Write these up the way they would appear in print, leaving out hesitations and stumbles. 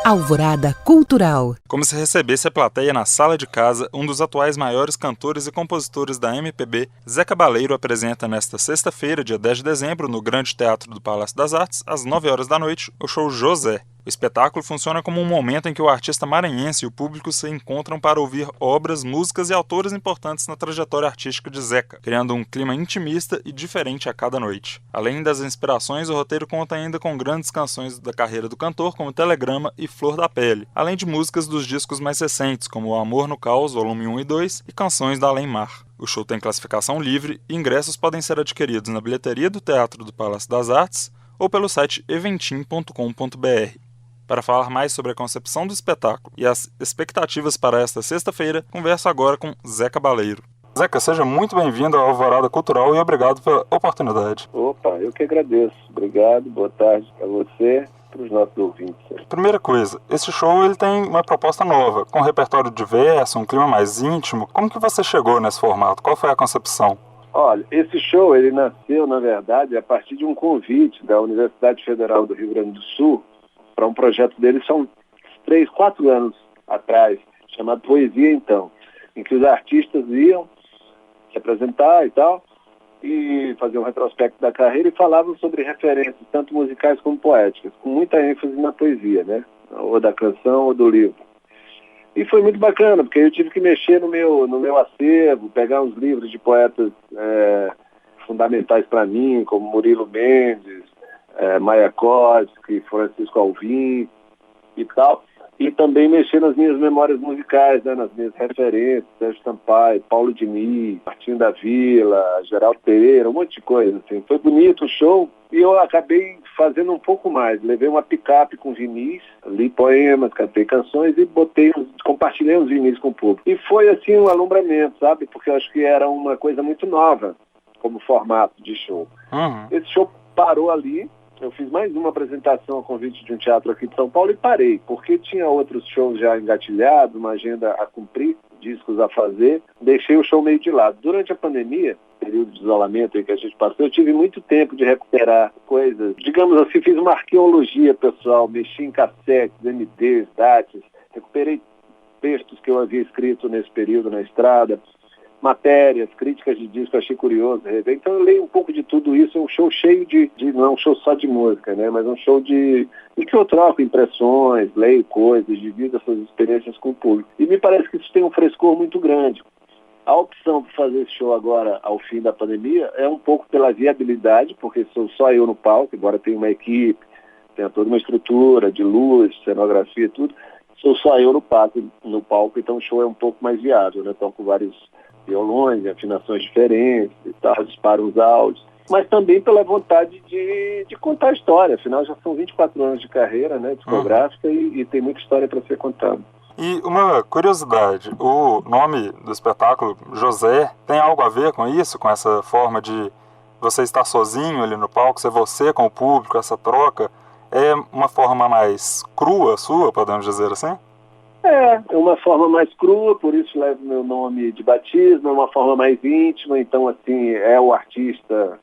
Alvorada Cultural. Como se recebesse a plateia na sala de casa, um dos atuais maiores cantores e compositores da MPB, Zé Cabaleiro, apresenta nesta sexta-feira, dia 10 de dezembro, no Grande Teatro do Palácio das Artes, às 9 horas da noite, o show José. O espetáculo funciona como um momento em que o artista maranhense e o público se encontram para ouvir obras, músicas e autores importantes na trajetória artística de Zeca, criando um clima intimista e diferente a cada noite. Além das inspirações, o roteiro conta ainda com grandes canções da carreira do cantor, como Telegrama e Flor da Pele, além de músicas dos discos mais recentes, como O Amor no Caos, volume 1 e 2, e canções da Além Mar. O show tem classificação livre e ingressos podem ser adquiridos na bilheteria do Teatro do Palácio das Artes ou pelo site eventim.com.br. Para falar mais sobre a concepção do espetáculo e as expectativas para esta sexta-feira, converso agora com Zé Cabaleiro. Zeca, seja muito bem-vindo ao Alvorada Cultural e obrigado pela oportunidade. Opa, eu que agradeço. Obrigado, boa tarde a você e para os nossos ouvintes. Primeira coisa, esse show ele tem uma proposta nova, com um repertório diverso, um clima mais íntimo. Como que você chegou nesse formato? Qual foi a concepção? Olha, esse show ele nasceu, na verdade, a partir de um convite da Universidade Federal do Rio Grande do Sul para um projeto deles são 3, 4 anos atrás, chamado Poesia Então, em que os artistas iam se apresentar e tal, e fazer um retrospecto da carreira e falavam sobre referências, tanto musicais como poéticas, com muita ênfase na poesia, né? Ou da canção ou do livro. E foi muito bacana, porque eu tive que mexer no meu acervo, pegar uns livros de poetas fundamentais para mim, como Murilo Mendes, Mayakovsky, Francisco Alvim e tal, e também mexer nas minhas memórias musicais, né, nas minhas referências, Sérgio Sampaio, Paulo Diniz, Martinho da Vila, Geraldo Pereira, um monte de coisa, assim. Foi bonito o show e eu acabei fazendo um pouco mais, levei uma picape com vinis, li poemas, cantei canções e compartilhei os vinis com o público. E foi assim um alumbramento, sabe, porque eu acho que era uma coisa muito nova como formato de show. Esse show parou ali. Eu fiz mais uma apresentação a convite de um teatro aqui de São Paulo e parei, porque tinha outros shows já engatilhados, uma agenda a cumprir, discos a fazer, deixei o show meio de lado. Durante a pandemia, período de isolamento aí que a gente passou, eu tive muito tempo de recuperar coisas, digamos assim, fiz uma arqueologia pessoal, mexi em cassetes, MDs, datas, recuperei textos que eu havia escrito nesse período na estrada, matérias, críticas de disco, achei curioso rever. Então eu leio um pouco de tudo isso, é um show cheio de não é um show só de música, né? Mas um show em que eu troco impressões, leio coisas, divido essas experiências com o público. E me parece que isso tem um frescor muito grande. A opção por fazer esse show agora, ao fim da pandemia, é um pouco pela viabilidade, porque sou só eu no palco, embora tenha uma equipe, tenha toda uma estrutura de luz, cenografia e tudo, sou só eu no palco, então o show é um pouco mais viável, né? Toco vários violões, afinações diferentes e tal, disparo os áudios, mas também pela vontade de contar a história, afinal já são 24 anos de carreira, né, discográfica e tem muita história para ser contada. E uma curiosidade, o nome do espetáculo, José, tem algo a ver com isso, com essa forma de você estar sozinho ali no palco, ser você com o público, essa troca? É uma forma mais crua sua, podemos dizer assim? É uma forma mais crua, por isso levo meu nome de batismo, é uma forma mais íntima, então assim, é o artista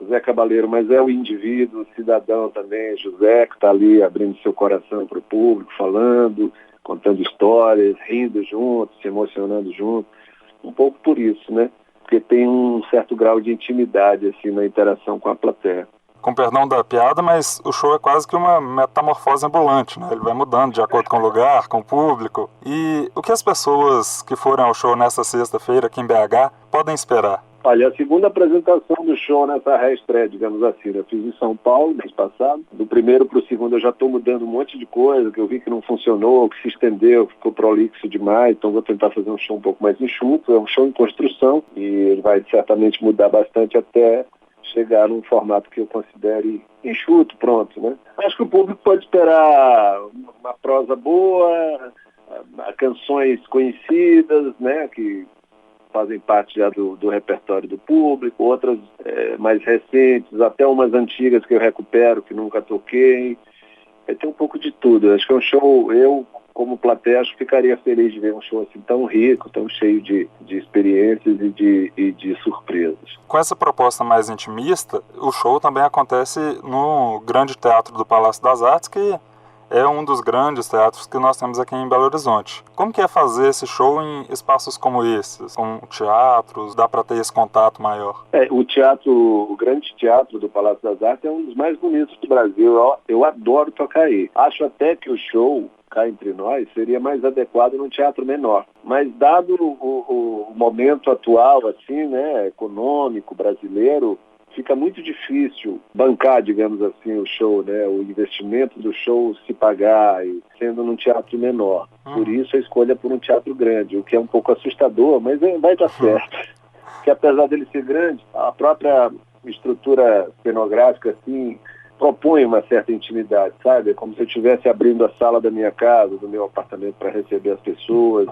Zé Cabaleiro, mas é o indivíduo, o cidadão também, José, que está ali abrindo seu coração para o público, falando, contando histórias, rindo junto, se emocionando junto, um pouco por isso, né? Porque tem um certo grau de intimidade assim na interação com a plateia. Com perdão da piada, mas o show é quase que uma metamorfose ambulante, né? Ele vai mudando de acordo com o lugar, com o público. E o que as pessoas que forem ao show nessa sexta-feira aqui em BH podem esperar? Olha, a segunda apresentação do show nessa reestreia, digamos assim, eu fiz em São Paulo, mês passado. Do primeiro para o segundo eu já estou mudando um monte de coisa, que eu vi que não funcionou, que se estendeu, ficou prolixo demais, então vou tentar fazer um show um pouco mais enxuto. É um show em construção e ele vai certamente mudar bastante até chegar num formato que eu considere enxuto, pronto, né? Acho que o público pode esperar uma prosa boa, canções conhecidas, né, que fazem parte já do repertório do público, outras mais recentes, até umas antigas que eu recupero, que nunca toquei. Vai ter um pouco de tudo. Acho que é um show, eu como plateia, acho que ficaria feliz de ver um show assim tão rico, tão cheio de experiências e de surpresas. Com essa proposta mais intimista, o show também acontece no Grande Teatro do Palácio das Artes, que é um dos grandes teatros que nós temos aqui em Belo Horizonte. Como que é fazer esse show em espaços como esses, como teatros? Dá para ter esse contato maior? O grande teatro do Palácio das Artes é um dos mais bonitos do Brasil. Eu adoro tocar aí. Acho até que o show, cá entre nós, seria mais adequado num teatro menor. Mas dado o momento atual, assim, né, econômico, brasileiro, fica muito difícil bancar, digamos assim, o show, né, o investimento do show se pagar, e sendo num teatro menor. Por isso a escolha por um teatro grande, o que é um pouco assustador, mas vai dar certo. Porque apesar dele ser grande, a própria estrutura cenográfica, assim, propõe uma certa intimidade, sabe? É como se eu estivesse abrindo a sala da minha casa, do meu apartamento, para receber as pessoas.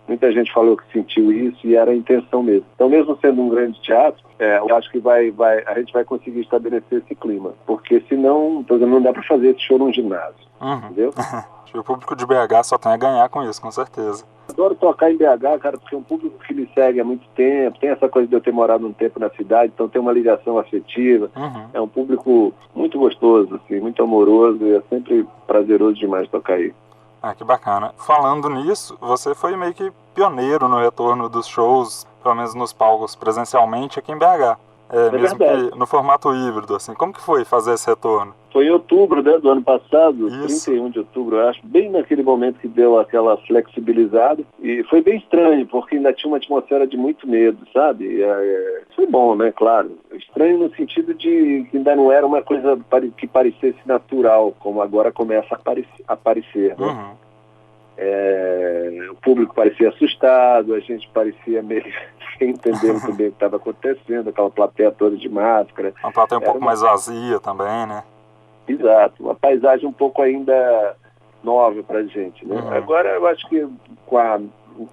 Muita gente falou que sentiu isso e era a intenção mesmo. Então, mesmo sendo um grande teatro, eu acho que a gente vai conseguir estabelecer esse clima. Porque senão, por exemplo, não dá para fazer esse show num ginásio, entendeu? O público de BH só tem a ganhar com isso, com certeza. Adoro tocar em BH, cara, porque é um público que me segue há muito tempo, tem essa coisa de eu ter morado um tempo na cidade, então tem uma ligação afetiva. É um público muito gostoso, assim, muito amoroso, e é sempre prazeroso demais tocar aí. Ah, que bacana. Falando nisso, você foi meio que pioneiro no retorno dos shows, pelo menos nos palcos presencialmente aqui em BH. Mesmo verdade. que no formato híbrido, assim. Como que foi fazer esse retorno? Foi em outubro, né, do ano passado, Isso. 31 de outubro, eu acho, bem naquele momento que deu aquela flexibilizada. E foi bem estranho, porque ainda tinha uma atmosfera de muito medo, sabe? Foi bom, né, claro. Estranho no sentido de que ainda não era uma coisa que parecesse natural, como agora começa a aparecer, né? O público parecia assustado, a gente parecia meio sem entender muito bem o que estava acontecendo, aquela plateia toda de máscara. Uma plateia um pouco mais vazia também, né? Exato, uma paisagem um pouco ainda nova pra gente, né? Agora eu acho que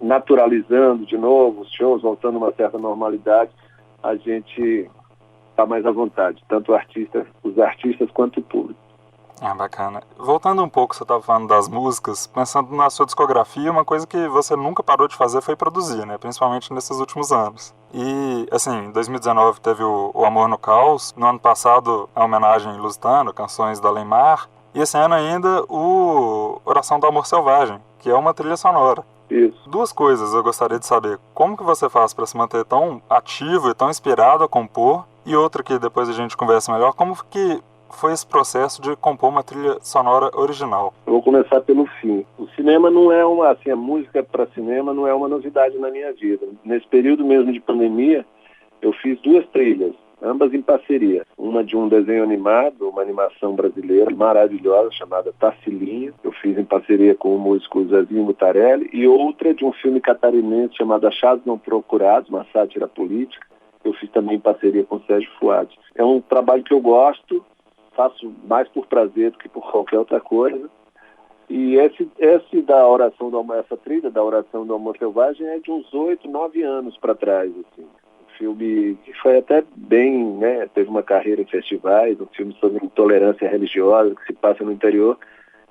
naturalizando de novo os shows, voltando a uma certa normalidade, a gente está mais à vontade, tanto os artistas quanto o público. Ah, bacana. Voltando um pouco, você estava falando das músicas, pensando na sua discografia, uma coisa que você nunca parou de fazer foi produzir, né? Principalmente nesses últimos anos. E, assim, em 2019 teve o Amor no Caos, no ano passado a homenagem Lusitano, canções da Leymar, e esse ano ainda o Oração do Amor Selvagem, que é uma trilha sonora. Isso. Duas coisas eu gostaria de saber. Como que você faz para se manter tão ativo e tão inspirado a compor? E outra que depois a gente conversa melhor, como que foi esse processo de compor uma trilha sonora original? Eu vou começar pelo fim. O cinema não é a música para cinema não é uma novidade na minha vida. Nesse período mesmo de pandemia, eu fiz 2 trilhas, ambas em parceria. Uma de um desenho animado, uma animação brasileira maravilhosa, chamada Tassilinha. Eu fiz em parceria com o músico Zezinho Mutarelli. E outra de um filme catarinense chamado Achados Não Procurados, uma sátira política. Eu fiz também em parceria com o Sérgio Fuad. É um trabalho que eu gosto, faço mais por prazer do que por qualquer outra coisa. E esse da Oração do Amor, essa trilha da Oração do Amor Selvagem é de uns 8, 9 anos para trás, assim. Um filme que foi até bem, né, teve uma carreira em festivais, um filme sobre intolerância religiosa que se passa no interior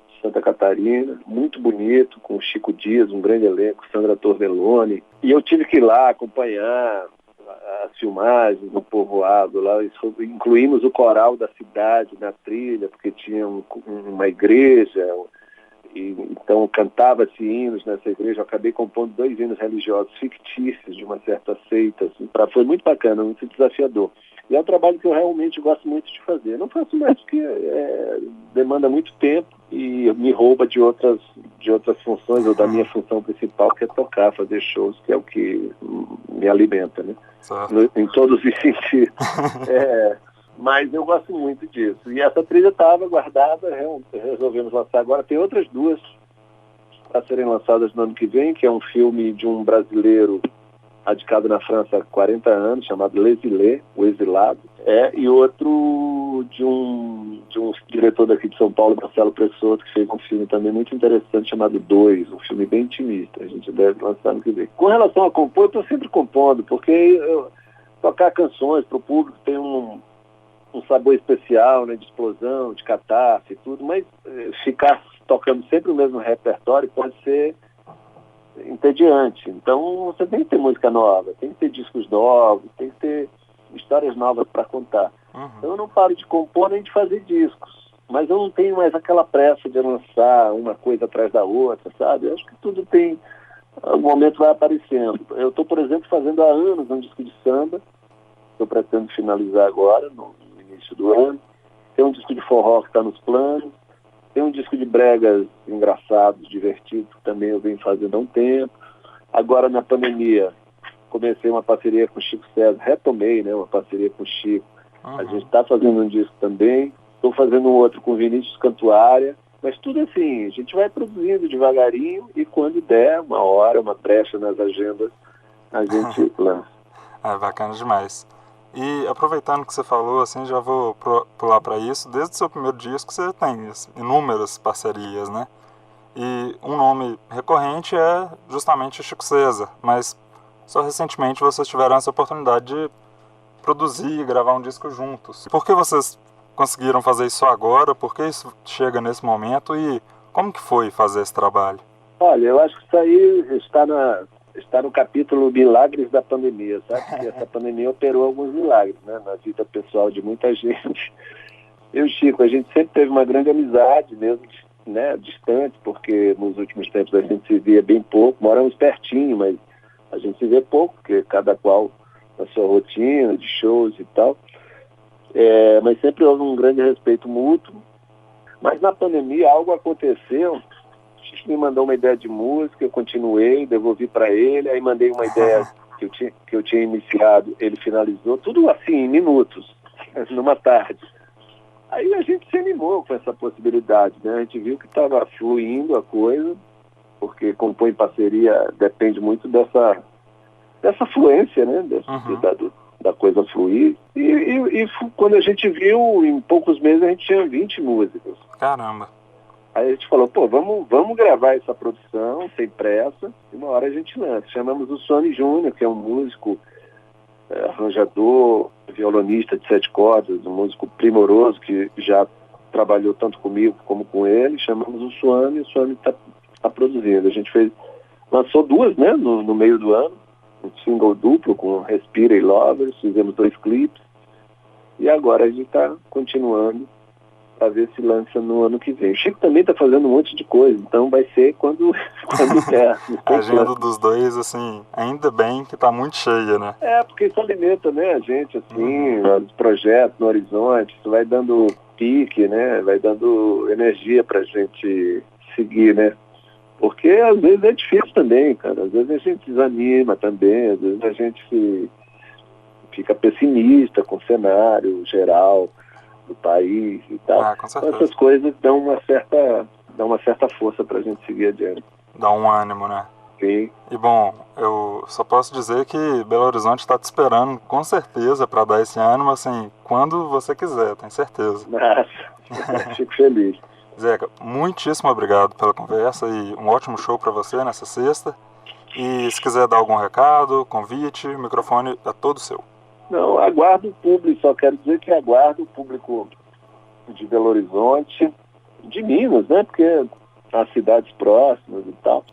de Santa Catarina, muito bonito, com Chico Dias, um grande elenco, Sandra Torvelloni. E eu tive que ir lá acompanhar as filmagens no povoado lá, incluímos o coral da cidade na trilha, porque tinha uma igreja, e então cantava-se hinos nessa igreja. Eu acabei compondo 2 hinos religiosos fictícios de uma certa seita, assim, foi muito bacana, muito desafiador. E é um trabalho que eu realmente gosto muito de fazer. Eu não faço mais porque demanda muito tempo e me rouba de outras funções, ou da minha função principal, que é tocar, fazer shows, que é o que me alimenta, né? Em todos os sentidos. Mas eu gosto muito disso. E essa trilha estava guardada, resolvemos lançar agora. Tem outras 2 para serem lançadas no ano que vem, que é um filme de um brasileiro radicado na França há 40 anos, chamado L'Exilé, O Exilado, e outro de um diretor daqui de São Paulo, Marcelo Pressoto, que fez um filme também muito interessante chamado 2, um filme bem intimista, a gente deve lançar no que vem. Com relação a compor, eu estou sempre compondo, porque tocar canções para o público tem um sabor especial, né, de explosão, de catarse e tudo, mas ficar tocando sempre o mesmo repertório pode ser entediante. Então você tem que ter música nova, tem que ter discos novos, tem que ter histórias novas para contar. Então eu não paro de compor nem de fazer discos. mas eu não tenho mais aquela pressa de lançar uma coisa atrás da outra, sabe? Eu acho que tudo tem, o momento vai aparecendo. Eu estou, por exemplo, fazendo há anos um disco de samba, estou pretendendo finalizar agora, no início do ano. Tem um disco de forró que está nos planos, tem um disco de bregas engraçados, divertidos, que também eu venho fazendo há um tempo. Agora, na pandemia, comecei uma parceria com o Chico César, retomei, né, uma parceria com o Chico. A gente está fazendo um disco também, estou fazendo um outro com o Vinícius Cantuária, mas tudo assim, a gente vai produzindo devagarinho e quando der, uma hora, uma brecha nas agendas, a gente lança. É bacana demais. E aproveitando que você falou, assim, já vou pular para isso. Desde o seu primeiro disco você tem inúmeras parcerias, né? E um nome recorrente é justamente o Chico César, mas só recentemente vocês tiveram essa oportunidade de produzir e gravar um disco juntos. Por que vocês conseguiram fazer isso agora? Por que isso chega nesse momento? E como que foi fazer esse trabalho? Olha, eu acho que isso aí está no capítulo Milagres da Pandemia, sabe? Porque essa pandemia operou alguns milagres, né? Na vida pessoal de muita gente. Eu e o Chico, a gente sempre teve uma grande amizade, mesmo, né, distante, porque nos últimos tempos a gente se via bem pouco, moramos pertinho, mas a gente se vê pouco, porque cada qual na sua rotina, de shows e tal. Mas sempre houve um grande respeito mútuo. Mas na pandemia algo aconteceu. O Chico me mandou uma ideia de música, eu continuei, devolvi para ele, aí mandei uma ideia que eu tinha iniciado, ele finalizou, tudo assim, em minutos, numa tarde. Aí a gente se animou com essa possibilidade, né? A gente viu que estava fluindo a coisa, porque compor em parceria depende muito dessa fluência, né? Da coisa fluir. E quando a gente viu, em poucos meses a gente tinha 20 músicas. Caramba! Aí a gente falou, pô, vamos gravar essa produção sem pressa, e uma hora a gente lança. Chamamos o Sony Júnior, que é um músico, arranjador, violonista de 7 cordas, um músico primoroso que já trabalhou tanto comigo como com ele. Chamamos o Suami, e o Suami está produzindo. A gente lançou 2, né, no meio do ano, um single duplo com Respira e Lovers, fizemos 2 clipes, e agora a gente está continuando para ver se lança no ano que vem. O Chico também está fazendo um monte de coisa, então vai ser quando der. A agenda dos dois, assim, ainda bem que está muito cheia, né? Porque isso alimenta, né, a gente, assim, os projetos no horizonte, isso vai dando pique, né, vai dando energia para a gente seguir, né? Porque às vezes é difícil também, cara, às vezes a gente desanima também, às vezes a gente fica pessimista com o cenário geral do país e tal. Com certeza. Então, essas coisas dão uma certa força pra gente seguir adiante. Dá um ânimo, né? Sim. E bom, eu só posso dizer que Belo Horizonte está te esperando com certeza para dar esse ânimo, assim, quando você quiser, tenho certeza. Nossa, fico feliz. Zeca, muitíssimo obrigado pela conversa e um ótimo show para você nessa sexta. E se quiser dar algum recado, convite, o microfone é todo seu. Não, aguardo o público, só quero dizer que aguardo o público de Belo Horizonte, de Minas, né, porque as cidades próximas e tal,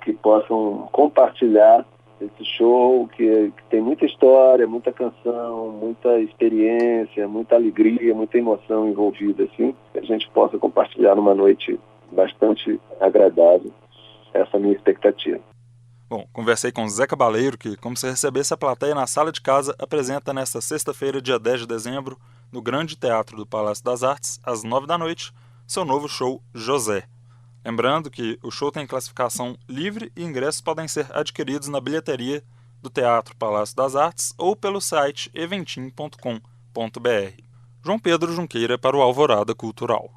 que possam compartilhar esse show, que tem muita história, muita canção, muita experiência, muita alegria, muita emoção envolvida, assim, que a gente possa compartilhar numa noite bastante agradável. Essa é a minha expectativa. Bom, conversei com Zeca Baleiro, que, como se recebesse a plateia na sala de casa, apresenta nesta sexta-feira, dia 10 de dezembro, no Grande Teatro do Palácio das Artes, às 9 da noite, seu novo show José. Lembrando que o show tem classificação livre e ingressos podem ser adquiridos na bilheteria do Teatro Palácio das Artes ou pelo site eventim.com.br. João Pedro Junqueira para o Alvorada Cultural.